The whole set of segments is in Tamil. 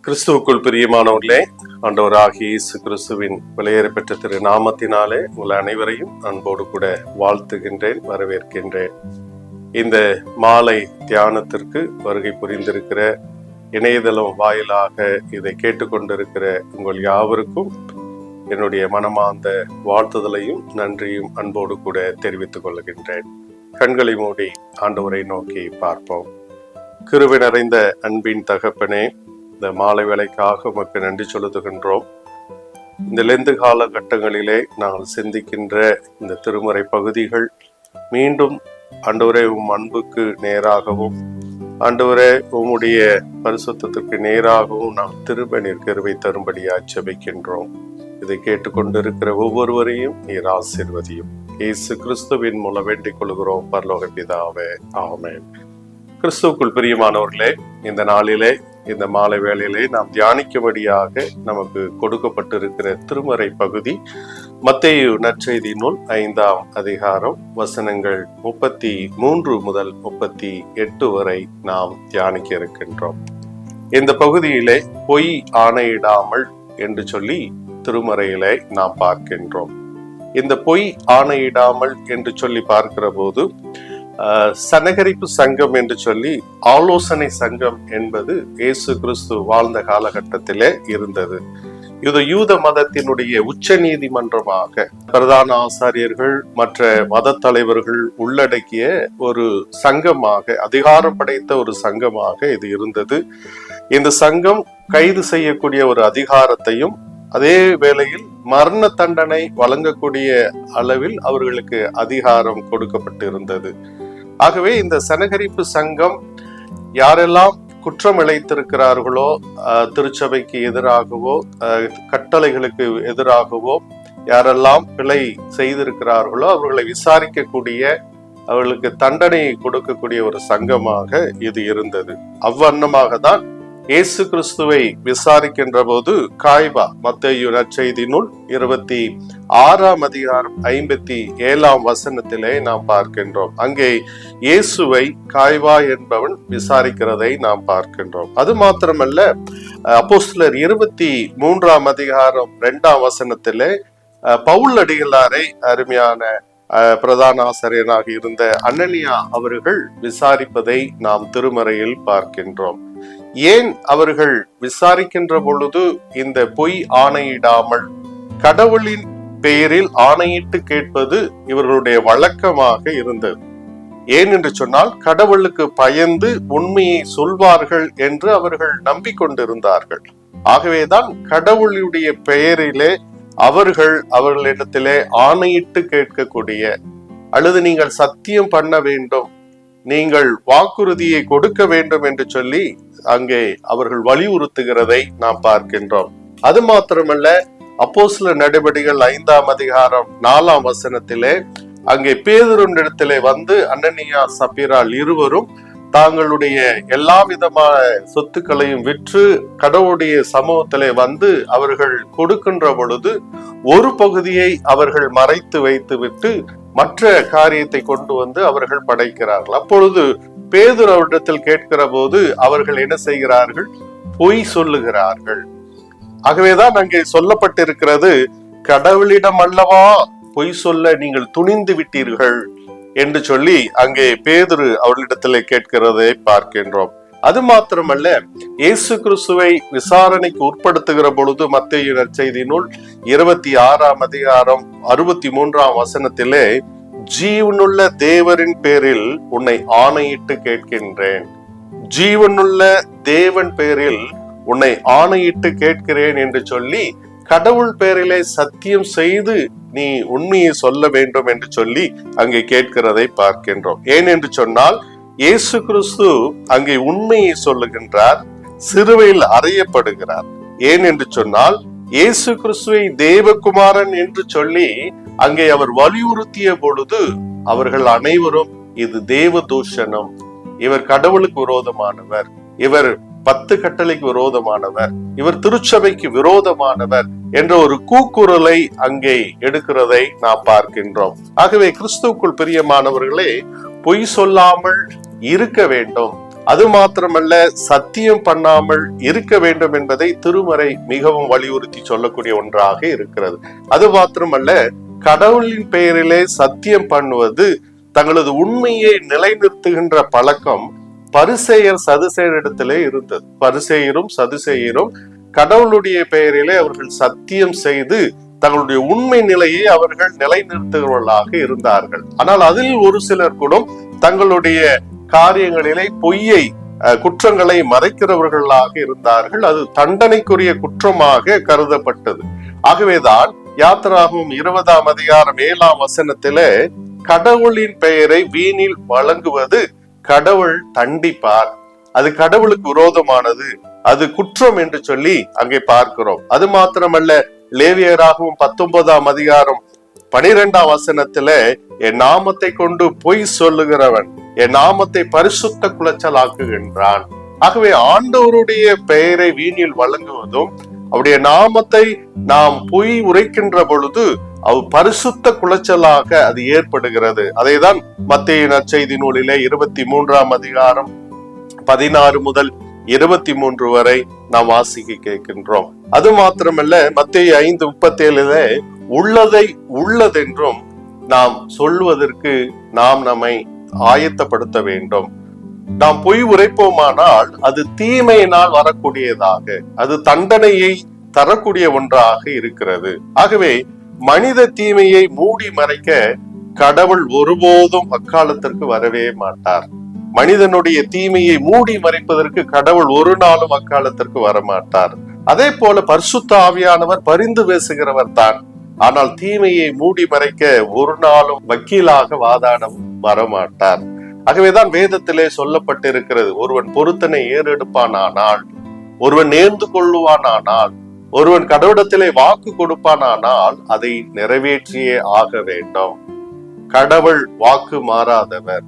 கிறிஸ்துவுக்குள் பிரியமானவர்களே, ஆண்டவராகிய இயேசு கிறிஸ்துவின் விலையேற பெற்ற திரு நாமத்தினாலே உங்கள் அனைவரையும் அன்போடு கூட வாழ்த்துகின்றேன், வரவேற்கின்றேன். இந்த மாலை தியானத்திற்கு வருகை புரிந்திருக்கிற இணையதளம் வாயிலாக இதை கேட்டுக்கொண்டிருக்கிற உங்கள் யாவருக்கும் என்னுடைய மனமார்ந்த வாழ்த்துதலையும் நன்றியும் அன்போடு கூட தெரிவித்துக் கொள்கின்றேன். கண்களை மூடி ஆண்டவரை நோக்கி பார்ப்போம். கிருபை நிறைந்த அன்பின் தகப்பனே, இந்த மாலை வேளைக்காக உமக்கு நன்றி செலுத்துகின்றோம். இந்த லெந்து காலகட்டங்களிலே நாங்கள் சிந்திக்கின்ற இந்த திருமறை பகுதிகள் மீண்டும் ஆண்டவரே உம் அன்புக்கு நேராகவும் ஆண்டவரே உம்முடைய பரிசுத்தத்திற்கு நேராகவும் நாம் திரும்ப நீர் கிருபை தரும்படியாக ஜெபிக்கின்றோம். இதை கேட்டுக்கொண்டிருக்கிற ஒவ்வொருவரையும் நீர் ஆசீர்வதியும். இயேசு கிறிஸ்துவின் மூலம் வேண்டிக் கொள்கிறோம் பரலோக பிதாவே, ஆமென். கிறிஸ்துவுக்குள் பிரியமானவர்களே, இந்த நாளிலே இந்த மாலை வேளையிலே நாம் தியானிக்கும்படியாக நமக்கு கொடுக்கப்பட்டிருக்கிற திருமறை பகுதி மத்தேயு நற்செய்தி நூல் 5ஆம் அதிகாரம் வசனங்கள் 33 முதல் 38 வரை நாம் தியானிக்க இருக்கின்றோம். இந்த பகுதியிலே பொய் ஆணையிடாமல் என்று சொல்லி திருமறையிலே நாம் பார்க்கின்றோம். இந்த பொய் ஆணையிடாமல் என்று சொல்லி பார்க்கிற போது சனகரிப்பு சங்கம் என்று சொல்லி ஆலோசனை சங்கம் என்பது இயேசு கிறிஸ்து வாழ்ந்த காலகட்டத்திலே இருந்தது. இது யூத மதத்தினுடைய உச்ச நீதிமன்றமாக பிரதான ஆசாரியர்கள் மற்ற மத தலைவர்கள் உள்ளடக்கிய ஒரு சங்கமாக, அதிகாரம் படைத்த ஒரு சங்கமாக இது இருந்தது. இந்த சங்கம் கைது செய்யக்கூடிய ஒரு அதிகாரத்தையும் அதே வேளையில் மரண தண்டனை வழங்கக்கூடிய அளவில் அவர்களுக்கு அதிகாரம் கொடுக்கப்பட்டிருந்தது. ஆகவே இந்த சனகரிப்பு சங்கம் யாரெல்லாம் குற்றம் இழைத்திருக்கிறார்களோ, திருச்சபைக்கு எதிராகவோ கட்டளைகளுக்கு எதிராகவோ யாரெல்லாம் பிழை செய்திருக்கிறார்களோ அவர்களை விசாரிக்கக்கூடிய, அவர்களுக்கு தண்டனை கொடுக்கக்கூடிய ஒரு சங்கமாக இது இருந்தது. அவ்வண்ணமாக தான் இயேசு கிறிஸ்துவை விசாரிக்கின்ற போது காய்பா மத்தேயு நற்செய்தி நூல் 26ஆம் அதிகாரம் 57ஆம் வசனத்திலே நாம் பார்க்கின்றோம். அங்கே இயேசுவை காய்பா என்பவன் விசாரிக்கிறதை நாம் பார்க்கின்றோம். அது மாத்திரமல்ல, அப்போஸ்தலர் 23ஆம் அதிகாரம் 2ஆம் வசனத்திலே பவுல் அடிகளாரை, அருமையான பிரதான ஆசிரியராக இருந்த அனனியா அவர்கள் விசாரிப்பதை நாம் திருமறையில் பார்க்கின்றோம். ஏன் அவர்கள் விசாரிக்கின்ற பொழுது இந்த பொய் ஆணையிடாமல் கடவுளின் பெயரில் ஆணையிட்டு கேட்பது இவர்களுடைய வழக்கமாக இருந்தது. ஏன் என்று சொன்னால், கடவுளுக்கு பயந்து உண்மையை சொல்வார்கள் என்று அவர்கள் நம்பிக்கொண்டிருந்தார்கள். ஆகவேதான் கடவுளுடைய பெயரிலே அவர்களிடத்திலே ஆணையிட்டு கேட்கக்கூடிய, அல்லது நீங்கள் சத்தியம் பண்ண வேண்டும், நீங்கள் வாக்குறுதியை கொடுக்க வேண்டும் என்று சொல்லி அங்கே அவர்கள் வலியுறுத்துகிறதை நாம் பார்க்கின்றோம். அது மாத்திரமல்ல, அப்போஸ்தலர் நடபடிகள் 5ஆம் அதிகாரம் 4ஆம் வசனத்திலே அங்கே பேதுருவினிடத்திலே வந்து அனனியா சப்பீரால் இருவரும் தாங்களுடைய எல்லா விதமான சொத்துக்களையும் விற்று கடவுளுடைய சமூகத்திலே வந்து அவர்கள் கொடுக்கின்ற பொழுது ஒரு பகுதியை அவர்கள் மறைத்து வைத்து விட்டு மற்ற காரியத்தை கொண்டு வந்து அவர்கள் படைக்கிறார்கள். அப்பொழுது பேதுரு அவரிடத்தில் கேட்கிற போது அவர்கள் என்ன செய்கிறார்கள்? பொய் சொல்லுகிறார்கள். ஆகவேதான் அங்கே சொல்லப்பட்டிருக்கிறது, கடவுளிடம் அல்லவா பொய் சொல்ல நீங்கள் துணிந்து விட்டீர்கள் என்று சொல்லி அங்கே பேதுரு அவர்களிடத்திலே கேட்கிறதை பார்க்கின்றோம். அது மாத்திரமல்ல, இயேசு கிறிஸ்துவை விசாரணைக்கு உட்படுத்துகிற பொழுது மத்தேயு நற்செய்தி நூல் 26ஆம் அதிகாரம் 63ஆம் வசனத்திலே ஜீவனுள்ள தேவரின் பேரில் உன்னை ஆணையிட்டு கேட்கின்றேன், ஜீவனுள்ள தேவன் பேரில் உன்னை ஆணையிட்டு கேட்கிறேன் என்று சொல்லி கடவுள் பேரிலே சத்தியம் செய்து நீ உண்மையை சொல்ல வேண்டும் என்று சொல்லி அங்கே கேட்கிறதை பார்க்கின்றோம். ஏன் என்று சொன்னால், இயேசு கிறிஸ்து அங்கே உண்மையை சொல்லுகின்றார், சிலுவையில் அறையப்படுகிறார். ஏன் என்று சொன்னால், இயேசு கிறிஸ்துவை தேவகுமாரன் என்று சொல்லி அங்கே அவர் வலியுறுத்திய பொழுது அவர்கள் அனைவரும் இது தேவ தூஷணம், இவர் கடவுளுக்கு விரோதமானவர், இவர் 10 கட்டளைக்கு விரோதமானவர், இவர் திருச்சபைக்கு விரோதமானவர் என்ற ஒரு கூக்குரலை அங்கே எடுக்கிறதை நாம் பார்க்கின்றோம். ஆகவே கிறிஸ்துவுக்குள் பிரியமானவர்களே, பொய் சொல்லாமல் இருக்க வேண்டும். அது மாத்திரமல்ல, சத்தியம் பண்ணாமல் இருக்க வேண்டும் என்பதை திருமறை மிகவும் வலியுறுத்தி சொல்லக்கூடிய ஒன்றாக இருக்கிறது. அது மாத்திரமல்ல, கடவுளின் பெயரிலே சத்தியம் பண்ணுவது தங்களது உண்மையை நிலைநிறுத்துகின்ற பழக்கம் பரிசேயர் சதுசேயரிடத்திலே இருந்தது. பரிசேயரும் சதுசேயரும் கடவுளுடைய பெயரிலே அவர்கள் சத்தியம் செய்து தங்களுடைய உண்மை நிலையை அவர்கள் நிலைநிறுத்துகிறவர்களாக இருந்தார்கள். ஆனால் அதில் ஒரு சிலர் கூட தங்களுடைய காரியங்களிலே பொய்யை, குற்றங்களை மறைக்கிறவர்களாக இருந்தார்கள். அது தண்டனைக்குரிய குற்றமாக கருதப்பட்டது. ஆகவேதான் யாத்திராகமம் 20ஆம் அதிகாரம் 7ஆம் வசனத்திலே கடவுளின் பெயரை வீணில் வழங்குவது கடவுள் தண்டிப்பார், அது கடவுளுக்கு விரோதமானது, அது குற்றம் என்று சொல்லி அங்கே பார்க்கிறோம். அது மாத்திரமல்ல, லேவியராகவும் 19ஆம் அதிகாரம் 12ஆம் வசனத்துல என் நாமத்தை கொண்டு பொய் சொல்லுகிறவன் என் நாமத்தை பரிசுத்த குலைச்சலாக்குகின்றான். ஆகவே ஆண்டவருடைய பெயரை வீணில் வழங்குவதும் அவருடைய நாமத்தை நாம் பொய் உரைக்கின்ற பொழுது பரிசுத்த குலைச்சலாக அது ஏற்படுகிறது. அதைதான் மத்தேயு நற்செய்தி நூலிலே 23ஆம் அதிகாரம் 16 முதல் 23 வரை நாம் வாசிக்க கேட்கின்றோம். அது மாத்திரமல்ல, மத்தேயு 5:37 உள்ளதை உள்ளதென்றும் நாம் சொல்வதற்கு நாம் நம்மை ஆயத்தப்படுத்த வேண்டும். நாம் பொய் உரைப்போமானால் அது தீமையினால் வரக்கூடியதாக, அது தண்டனையை தரக்கூடிய ஒன்றாக இருக்கிறது. ஆகவே மனித தீமையை மூடி மறைக்க கடவுள் ஒருபோதும் அக்காலத்திற்கு வரவே மாட்டார். மனிதனுடைய தீமையை மூடி மறைப்பதற்கு கடவுள் ஒரு நாளும் அக்காலத்திற்கு வரமாட்டார். அதே போல பரிசுத்த ஆவியானவர் பரிந்து பேசுகிறவர் தான். ஆனால் தீமையை மூடி மறைக்க ஒரு நாளும் வக்கீலாக வாதாடவும் வரமாட்டார். ஆகவேதான் வேதத்திலே சொல்லப்பட்டிருக்கிறது, ஒருவன் பொருத்தனை ஏறெடுப்பானால், ஒருவன் நேர்ந்து கொள்ளுவானால், ஒருவன் கடவுளத்திலே வாக்கு கொடுப்பானால் அதை நிறைவேற்றியே ஆக வேண்டும். கடவுள் வாக்கு மாறாதவர்.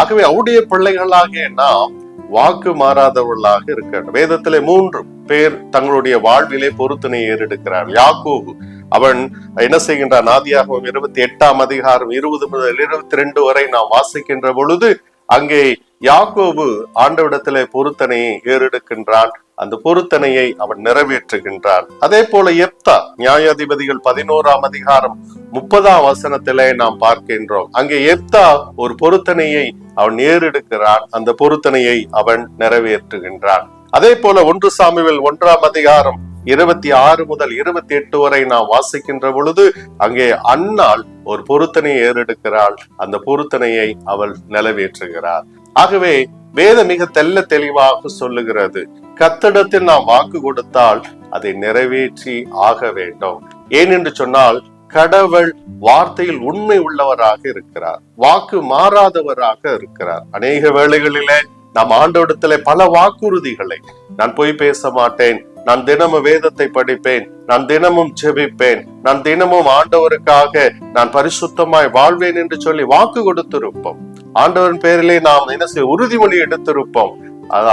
ஆகவே அவருடைய பிள்ளைகளாகிய நாம் வாக்கு மாறாதவர்களாக இருக்க வேண்டும். வேதத்திலே 3 பேர் தங்களுடைய வாழ்விலே பொருத்தனை ஏறெடுக்கிறார். யாக்கோபு, அவன் என்ன செய்கின்றான்? ஆதியாகமம் 28ஆம் அதிகாரம் 20 முதல் 22 வரை நாம் வாசிக்கின்ற பொழுது அங்கே யாக்கோபு ஆண்டவரிடத்திலே பொருத்தனையை ஏறெடுக்கின்றான். அந்த பொருத்தனையை அவன் நிறைவேற்றுகின்றான். அதே போல எப்தா, நியாயாதிபதிகள் 11ஆம் அதிகாரம் 30ஆம் வசனத்திலே நாம் பார்க்கின்றோம். அங்கே எப்தா ஒரு பொருத்தனையை அவன் ஏறெடுக்கிறான். அந்த பொருத்தனையை அவன் நிறைவேற்றுகின்றான். அதே போல 1 சாமுவேல் 1ஆம் அதிகாரம் 26 முதல் 28 வரை நாம் வாசிக்கின்ற பொழுது அங்கே அன்னாள் ஒரு பொருத்தனையை ஏறெடுக்கிறாள். அந்த பொருத்தனையை அவள் நிறைவேற்றுகிறார். ஆகவே வேதம் மிக தெல்ல தெளிவாக சொல்லுகிறது, கர்த்தரிடத்தில் நாம் வாக்கு கொடுத்தால் அதை நிறைவேற்றி ஆக வேண்டும். ஏனென்று சொன்னால் கடவுள் வார்த்தையில் உண்மை உள்ளவராக இருக்கிறார், வாக்கு மாறாதவராக இருக்கிறார். அநேக வேளைகளிலே நாம் ஆண்டவரிடத்திலே பல வாக்குறுதிகளை, நான் பொய் பேச மாட்டேன், நான் தினமும் வேதத்தை படிப்பேன், நான் தினமும் ஜெபிப்பேன், நான் தினமும் ஆண்டவருக்காக நான் பரிசுத்தமாய் வாழ்வேன் என்று சொல்லி வாக்கு கொடுத்திருப்போம். ஆண்டவரின் பேரிலே நாம் என்ன செய்ய உறுதிமொழி எடுத்திருப்போம்.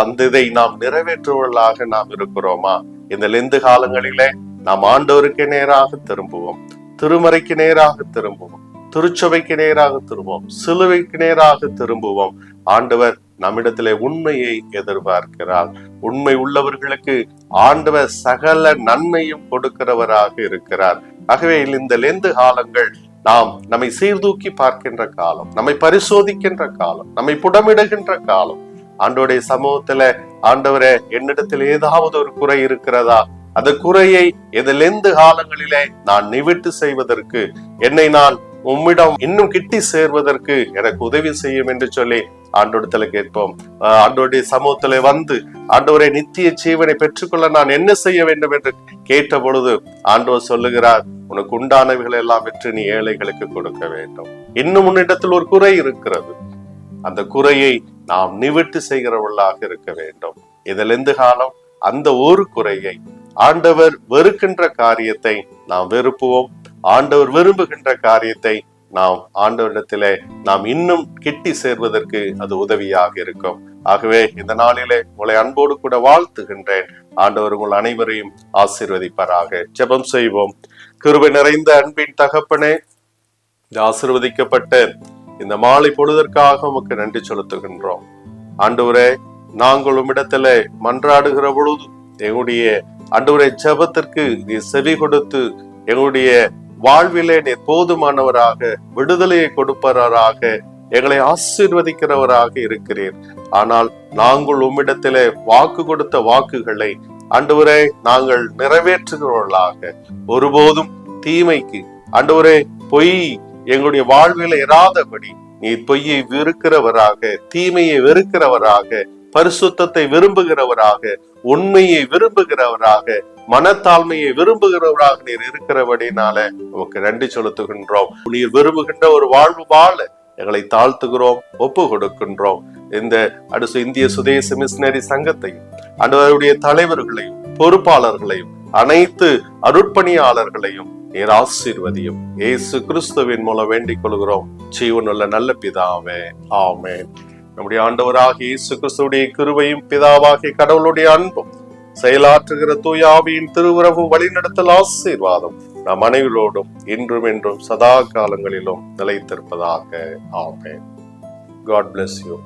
அந்த இதை நாம் நிறைவேற்றுவர்களாக நாம் இருக்கிறோமா? இந்த லெந்து காலங்களிலே நாம் ஆண்டவருக்கு நேராக திரும்புவோம், திருமறைக்கு நேராக திரும்புவோம், திருச்சபைக்கு நேராக திரும்புவோம், சிலுவைக்கு நேராக திரும்புவோம். ஆண்டவர் நம்மிடத்திலே உண்மையை எதிர்பார்க்கிறார். உண்மை உள்ளவர்களுக்கு ஆண்டவர் சகல நன்மையும் கொடுக்கிறவராக இருக்கிறார். ஆகவே இந்த லெந்து காலங்கள் நாம் நம்மை சீர்தூக்கி பார்க்கின்ற காலம், நம்மை பரிசோதிக்கின்ற காலம், நம்மை புடமிடுகின்ற காலம். ஆண்டவருடைய சமூகத்துல, ஆண்டவரே என்னிடத்தில் ஏதாவது ஒரு குறை இருக்கிறதா? அந்த குறையை இந்த லெந்து காலங்களிலே நான் நிவர்த்தி செய்வதற்கு, என்னை நான் உம்மிடம் இன்னும் கிட்டி சேர்வதற்கு எனக்கு உதவி செய்யும் என்று சொல்லி ஆண்டவரிடத்துல கேட்போம். ஆண்டவருடைய சமூகத்துல வந்து, ஆண்டவரை நித்திய ஜீவனை பெற்றுக்கொள்ள நான் என்ன செய்ய வேண்டும் என்று கேட்ட பொழுது ஆண்டவர் சொல்லுகிறார், உனக்கு உண்டானவைகள் எல்லாம் பெற்று நீ ஏழைகளுக்கு கொடுக்க வேண்டும். இன்னும் உன்னிடத்தில் ஒரு குறை இருக்கிறது, அந்த குறையை நாம் நிவர்த்தி செய்கிறவர்களாக இருக்க வேண்டும். இதில் எந்த காலம் அந்த ஒரு குறையை, ஆண்டவர் வெறுக்கின்ற காரியத்தை நாம் வெறுப்புவோம், ஆண்டவர் விரும்புகின்ற காரியத்தை நாம் ஆண்டவரிடத்திலே நாம் இன்னும் கிட்டி சேர்வதற்கு அது உதவியாக இருக்கும். ஆகவே இந்த நாளிலே உங்களை அன்போடு கூட வாழ்த்துகின்றேன். ஆண்டவர் உங்கள் அனைவரையும் ஆசீர்வதிப்பாராக. ஜெபம் செய்வோம். கிருபை நிறைந்த அன்பின் தகப்பனே, இந்த ஆசீர்வதிக்கப்பட்ட இந்த மாலை பொழுதற்காக உமக்கு நன்றி செலுத்துகின்றோம். ஆண்டவரே, நாங்கள் உம்மிடத்துல மன்றாடுகிற பொழுது எங்களுடைய ஆண்டவரே ஜெபத்திற்கு நீர் செவி கொடுத்து எங்களுடைய வாழ்விலே நீர் போதுமானவராக, விடுதலையை கொடுப்பவராக, எங்களை ஆசீர்வதிக்கிறவராக இருக்கிறீர். ஆனால் நாங்கள் உம்மிடத்திலே வாக்கு கொடுத்த வாக்குகளை ஆண்டவரே நாங்கள் நிறைவேற்றுகிறவர்களாக, ஒருபோதும் தீமைக்கு ஆண்டவரே பொய் எங்களுடைய வாழ்வில இராதபடி நீர் பொய்யை வெறுக்கிறவராக, தீமையை வெறுக்கிறவராக, பரிசுத்தத்தை விரும்புகிறவராக, உண்மையை விரும்புகிறவராக, மனத்தாழ்மையை விரும்புகிறவராக நீர் இருக்கிறபடினால உமக்கு நன்றி செலுத்துகின்றோம். நீர் விரும்புகின்ற ஒரு வாழ்வு வாழ எங்களை தாழ்த்துகிறோம், ஒப்பு கொடுக்கின்றோம். இந்த அடுத்த இந்திய சுதேச மிஷனரி சங்கத்தையும் ஆண்டவருடைய தலைவர்களையும் பொறுப்பாளர்களையும் அனைத்து அருட்பணியாளர்களையும் நீர் ஆசீர்வதியும். இயேசு கிறிஸ்துவின் மூலம் வேண்டிக் கொள்கிறோம் ஜீவனுள்ள நல்ல பிதாவே, ஆமென். நம்முடைய ஆண்டவராக இயேசு கிறிஸ்துடைய கிருபையும் பிதாவாகிய கடவுளுடைய அன்பும் செயலாற்றுகிற தூய ஆவியின் திருவுறவு வழிநடத்தல் ஆசீர்வாதம் நம் அனைவரோடும் இன்றும் என்றும் சதா காலங்களிலும் நிலைத்திருப்பதாக. ஆமென். God bless you.